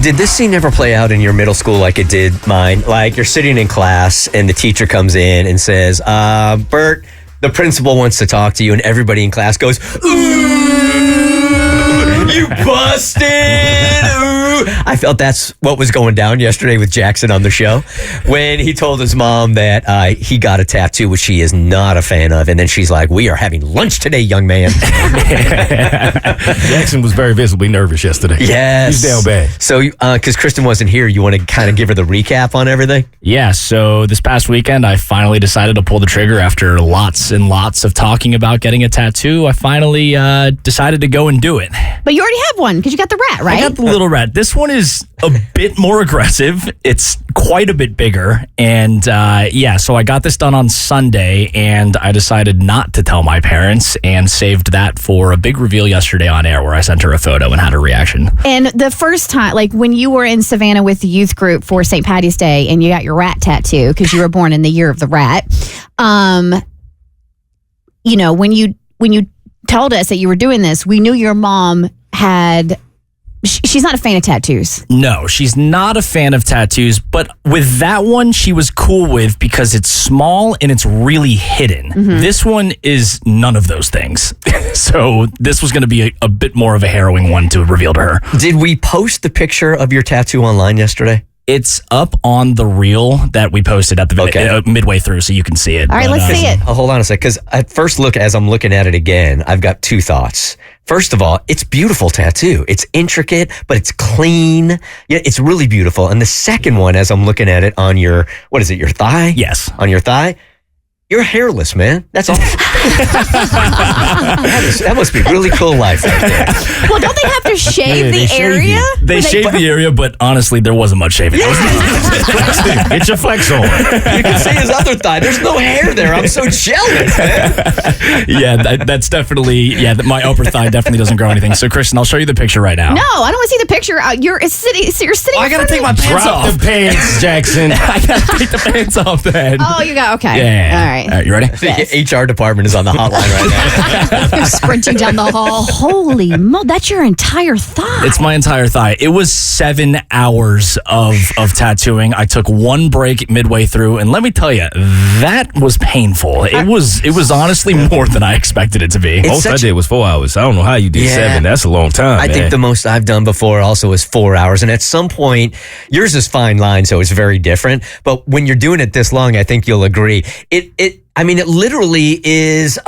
Did this scene ever play out in your middle school like it did mine? Like you're sitting in class and the teacher comes in and says, Bert, the principal wants to talk to you, and everybody in class goes, ooh, you busted! Ooh. I felt that's what was going down yesterday with Jackson on the show when he told his mom that he got a tattoo, which she is not a fan of. And then she's like, we are having lunch today, young man. Jackson was very visibly nervous yesterday. Yes. He's down bad. So, because Kristen wasn't here, you want to kind of give her the recap on everything? Yeah, so this past weekend, I finally decided to pull the trigger after lots and lots of talking about getting a tattoo. I finally decided to go and do it. But you already have one because you got the rat, right? I got the little rat. This one is a bit more aggressive. It's quite a bit bigger. And so I got this done on Sunday, and I decided not to tell my parents and saved that for a big reveal yesterday on air where I sent her a photo and had a reaction. And the first time, like when you were in Savannah with the youth group for St. Patty's Day and you got your rat tattoo because you were born in the year of the rat, when you told us that you were doing this, we knew your mom had... She's not a fan of tattoos. No, she's not a fan of tattoos, but with that one, she was cool with because it's small and it's really hidden. Mm-hmm. This one is none of those things. So this was going to be a bit more of a harrowing one to reveal to her. Did we post the picture of your tattoo online yesterday? It's up on the reel that we posted at the midway through, so you can see it. All right, let's see it. Hold on a sec, because at first look, as I'm looking at it again, I've got two thoughts. First of all, it's beautiful tattoo. It's intricate, but it's clean. Yeah, it's really beautiful. And the second one, as I'm looking at it on your, what is it, your thigh? Yes. On your thigh. You're hairless, man. That's all. that must be really cool life right there. Well, don't they have to shave the area? They shaved the area, but honestly, there wasn't much shaving. Get your flex on. You can see his other thigh. There's no hair there. I'm so jealous, man. That's definitely, my upper thigh definitely doesn't grow anything. So, Kristen, I'll show you the picture right now. No, I don't want to see the picture. You're sitting. I got to take my pants off. Drop the pants, Jackson. I got to take the pants off then. Oh, you got, okay. Yeah. All right. All right, you ready? Yes. The HR department is on the hotline right now. You're sprinting down the hall. Holy that's your entire thigh. It's my entire thigh. It was 7 hours of tattooing. I took one break midway through, and let me tell you, that was painful. It was honestly more than I expected it to be. Most I did was 4 hours. I don't know how you did 7. That's a long time. I think the most I've done before also is 4 hours, and at some point, yours is fine line, so it's very different. But when you're doing it this long, I think you'll agree. It literally is,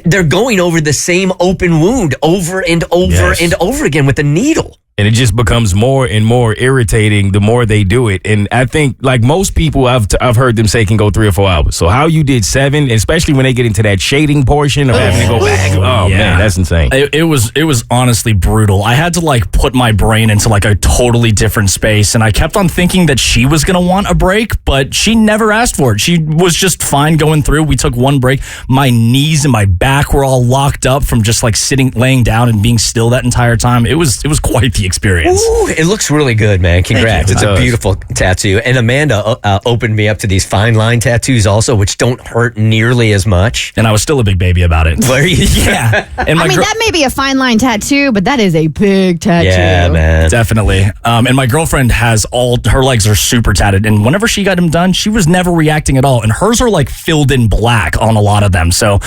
they're going over the same open wound over and over and over again with a needle. And it just becomes more and more irritating the more they do it. And I think, like most people I've heard them say can go 3 or 4 hours. So how you did 7, especially when they get into that shading portion of having to go back. Oh, man, that's insane. It was honestly brutal. I had to put my brain into a totally different space. And I kept on thinking that she was going to want a break, but she never asked for it. She was just fine going through. We took one break. My knees and my back were all locked up from just laying down and being still that entire time. It was quite the experience. Ooh, it looks really good, man. Congrats. It's a beautiful tattoo. And Amanda opened me up to these fine line tattoos also, which don't hurt nearly as much. And I was still a big baby about it. Were you? Yeah. And that may be a fine line tattoo, but that is a big tattoo. Yeah, man. Definitely. And my girlfriend has her legs are super tatted. And whenever she got them done, she was never reacting at all. And hers are filled in black on a lot of them. So,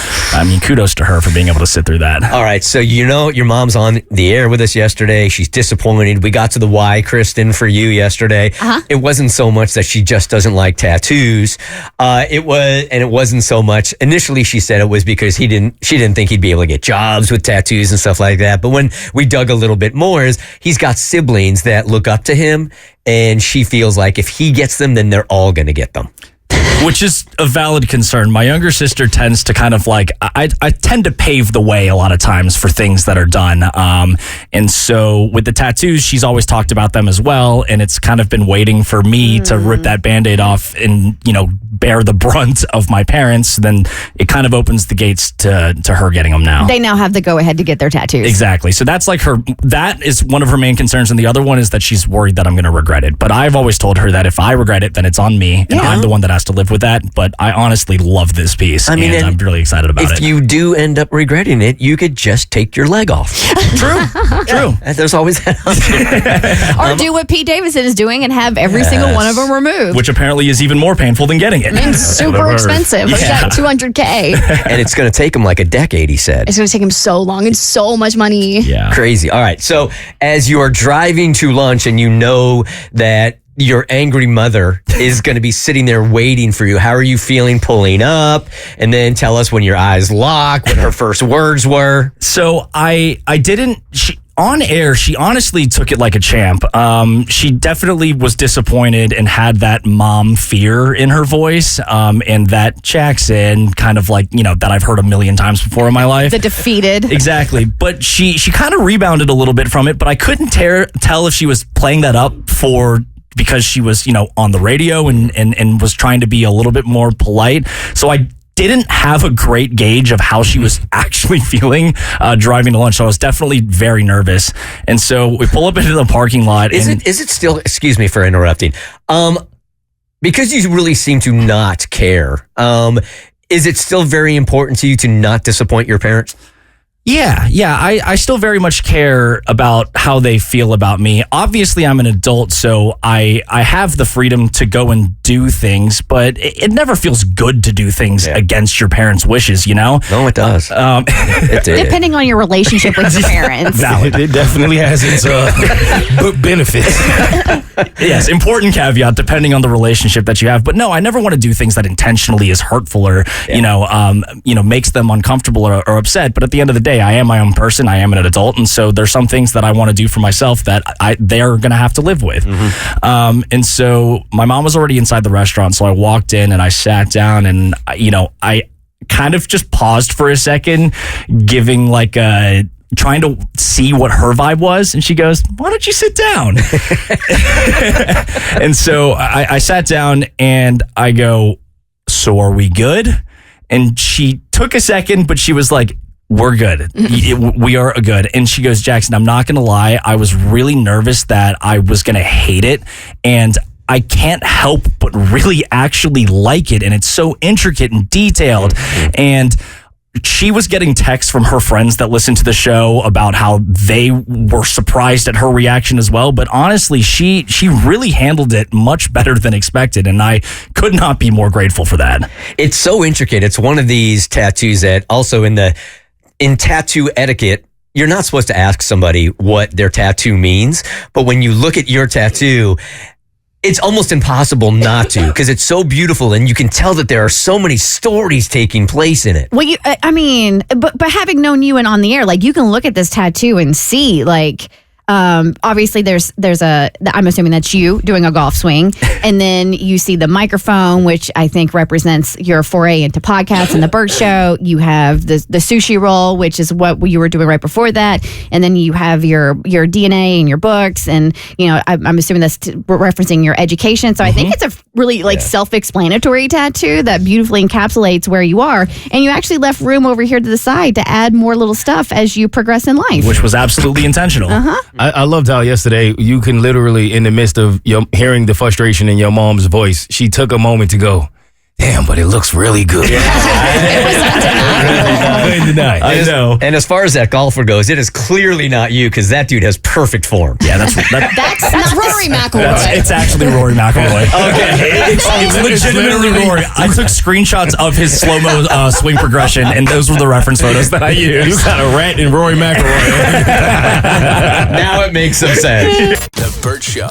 kudos to her for being able to sit through that. All right. So, your mom's on the air with us yesterday. She's disappointed. We got to the why, Kristen, for you yesterday. Uh-huh. It wasn't so much that she just doesn't like tattoos. It wasn't so much. Initially, she said it was because she didn't think he'd be able to get jobs with tattoos and stuff like that. But when we dug a little bit more, he's got siblings that look up to him, and she feels like if he gets them, then they're all going to get them. Which is a valid concern. My younger sister tends to kind of I tend to pave the way a lot of times for things that are done. And so with the tattoos, she's always talked about them as well. And it's kind of been waiting for me to rip that Band-Aid off and, bear the brunt of my parents. Then it kind of opens the gates to her getting them now. They now have the go-ahead to get their tattoos. Exactly. So that's that is one of her main concerns. And the other one is that she's worried that I'm going to regret it. But I've always told her that if I regret it, then it's on me. And I'm the one that has to live up with that, but I honestly love this piece. I mean, and I'm really excited about it. If you do end up regretting it, you could just take your leg off. True. There's always that option. Or do what Pete Davidson is doing and have every single one of them removed. Which apparently is even more painful than getting it. And super expensive. It's like $200K. And it's going to take him like a decade, he said. It's going to take him so long and so much money. Yeah. Crazy. All right. So as you are driving to lunch and you know that your angry mother is going to be sitting there waiting for you, how are you feeling pulling up? And then tell us when your eyes lock, what her first words were. So I didn't... On air, she honestly took it like a champ. She definitely was disappointed and had that mom fear in her voice, and that Jackson kind of like, that I've heard a million times before in my life. The defeated. Exactly. But she kind of rebounded a little bit from it, but I couldn't tell if she was playing that up because she was, on the radio and was trying to be a little bit more polite. So I didn't have a great gauge of how she was actually feeling driving to lunch. So I was definitely very nervous. And so we pull up into the parking lot. Is it still, excuse me for interrupting, because you really seem to not care, is it still very important to you to not disappoint your parents? Yeah. I still very much care about how they feel about me. Obviously, I'm an adult, so I have the freedom to go and do things, but it never feels good to do things against your parents' wishes, No, it does. It did. Depending on your relationship with your parents. It definitely has its benefits. Yes, important caveat, depending on the relationship that you have. But no, I never want to do things that intentionally is hurtful or, makes them uncomfortable or upset. But at the end of the day, I am my own person. I am an adult. And so there's some things that I want to do for myself that they're going to have to live with. Mm-hmm. And so my mom was already inside the restaurant. So I walked in and I sat down and, I kind of just paused for a second, giving like a... trying to see what her vibe was. And she goes, why don't you sit down? And so I sat down and I go, so are we good? And she took a second, but she was like, we're good. We are good. And she goes, Jackson, I'm not going to lie. I was really nervous that I was going to hate it. And I can't help but really actually like it. And it's so intricate and detailed. And she was getting texts from her friends that listened to the show about how they were surprised at her reaction as well. But honestly, she really handled it much better than expected. And I could not be more grateful for that. It's so intricate. It's one of these tattoos that also in tattoo etiquette, you're not supposed to ask somebody what their tattoo means. But when you look at your tattoo, it's almost impossible not to, because it's so beautiful and you can tell that there are so many stories taking place in it. Well, but having known you and on the air, like you can look at this tattoo and see like, obviously there's I'm assuming that's you doing a golf swing. And then you see the microphone, which I think represents your foray into podcasts and the Bert Show. You have the sushi roll, which is what you were doing right before that. And then you have your DNA and your books. And, I'm assuming that's referencing your education. So I think it's a really self-explanatory tattoo that beautifully encapsulates where you are. And you actually left room over here to the side to add more little stuff as you progress in life. Which was absolutely intentional. I loved how yesterday you can literally, in the midst of hearing the frustration in your mom's voice, she took a moment to go, damn, but it looks really good. It was undeniable. I know. And as far as that golfer goes, it is clearly not you, because that dude has perfect form. Yeah, that's Rory McIlroy. It's actually Rory McIlroy. Okay. It's legitimately Rory. I took screenshots of his slow-mo swing progression, and those were the reference photos that I used. You got a rat in Rory McIlroy. Now it makes some sense. The Bert Show.